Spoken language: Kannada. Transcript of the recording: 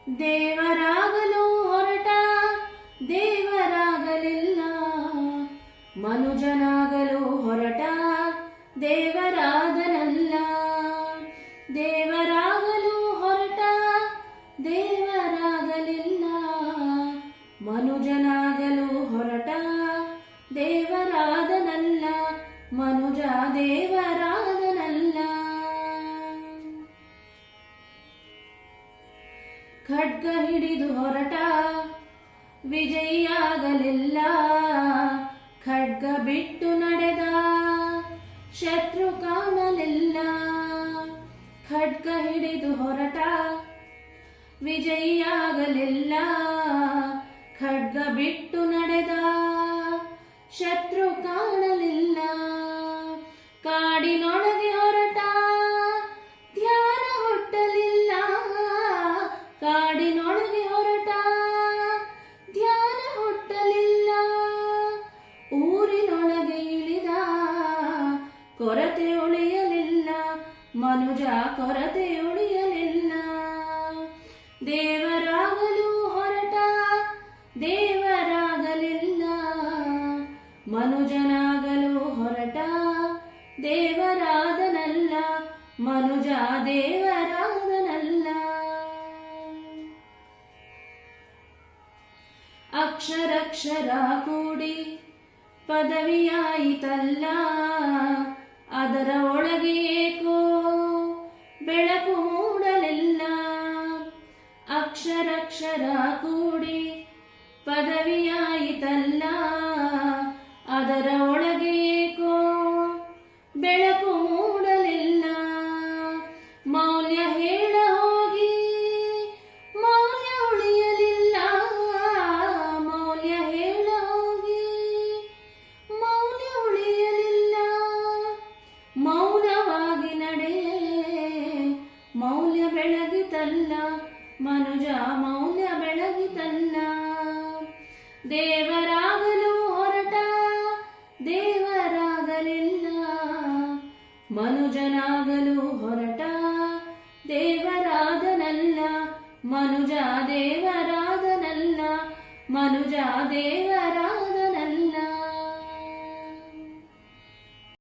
ದೇವರಾಗಲು ಹೊರಟ ದೇವರಾಗಲಿಲ್ಲ, ಮನುಜನಾಗಲು ಹೊರಟ ದೇವರಾದನಲ್ಲ. ದೇವರಾಗಲು ಹೊರಟ ದೇವರಾಗಲಿಲ್ಲ, ಮನುಜನಾಗಲು ಹೊರಟ ದೇವರಾದನಲ್ಲ, ಮನುಜ ದೇವರಾದನಲ್ಲ. ಖಡ್ಗ ಹಿಡಿದು ಹೊರಟ ವಿಜಯಿಯಾಗಲಿಲ್ಲ, ಖಡ್ಗ ಬಿಟ್ಟು ನಡೆದ ಶತ್ರು ಕಾಣಲಿಲ್ಲ. ಖಡ್ಗ ಹಿಡಿದು ಹೊರಟ ವಿಜಯಿಯಾಗಲಿಲ್ಲ, ಖಡ್ಗ ಬಿಟ್ಟು ನಡೆದ ಶತ್ರು ಕಾಣಲಿಲ್ಲ. ಕಾಡಿನೊಳಗೆ ಹೊರಟ ಧ್ಯಾನ ಹುಟ್ಟಲಿಲ್ಲ, ಕಾಡಿನೊಳಗೆ ಹೊರಟ ಧ್ಯಾನ ಹುಟ್ಟಲಿಲ್ಲ. ಊರಿನೊಳಗೆ ಇಳಿದ ಕೊರತೆ ಉಳಿಯಲಿಲ್ಲ, ಮನುಜ ಕೊರತೆ ಉಳಿಯಲಿಲ್ಲ. ದೇವರಾಗಲು ಹೊರಟ ದೇವರಾಗಲಿಲ್ಲ, ಮನುಜನಾಗಲು ಹೊರಟ ದೇವರಾದನಲ್ಲ, ಮನುಜ ದೇವರಾದನಲ್ಲ. ಅಕ್ಷರಕ್ಷರ ಕೂಡಿ ಪದವಿಯಾಯಿತಲ್ಲ, ಅದರ ಒಳಗೆ ಏಕೋ ಬೆಳಕು ಮೂಡಲಿಲ್ಲ. ಅಕ್ಷರಕ್ಷರ ಕೂಡಿ ಪದವಿಯಾಯಿತಲ್ಲ, ಅದರ ಒಳಗೆ ಏಕೋ ಬೆಳಕು ಮೂಡಲಿಲ್ಲ. ಮೌಲ್ಯ ಹೇಳ ಹೋಗಿ ಮೌಲ್ಯ ಉಳಿಯಲಿಲ್ಲ, ಮೌಲ್ಯ ಹೇಳ ಹೋಗಿ ಮೌಲ್ಯ ಉಳಿಯಲಿಲ್ಲ. ಮೌನವಾಗಿ ನಡೆ ಮೌಲ್ಯ ಬೆಳಗಿತಲ್ಲ, ಮನುಜ ಮೌಲ್ಯ ಬೆಳಗಿತಲ್ಲ. ದೇವರಾಗಲು ಹೊರಟ ದೇವರಾಗಲಿಲ್ಲ, ಮನುಜನಾಗಲು ಹೊರಟ ದೇವರಾದನಲ್ಲ, ಮನುಜ ದೇವರಾದನಲ್ಲ, ಮನುಜ ದೇವರಾದ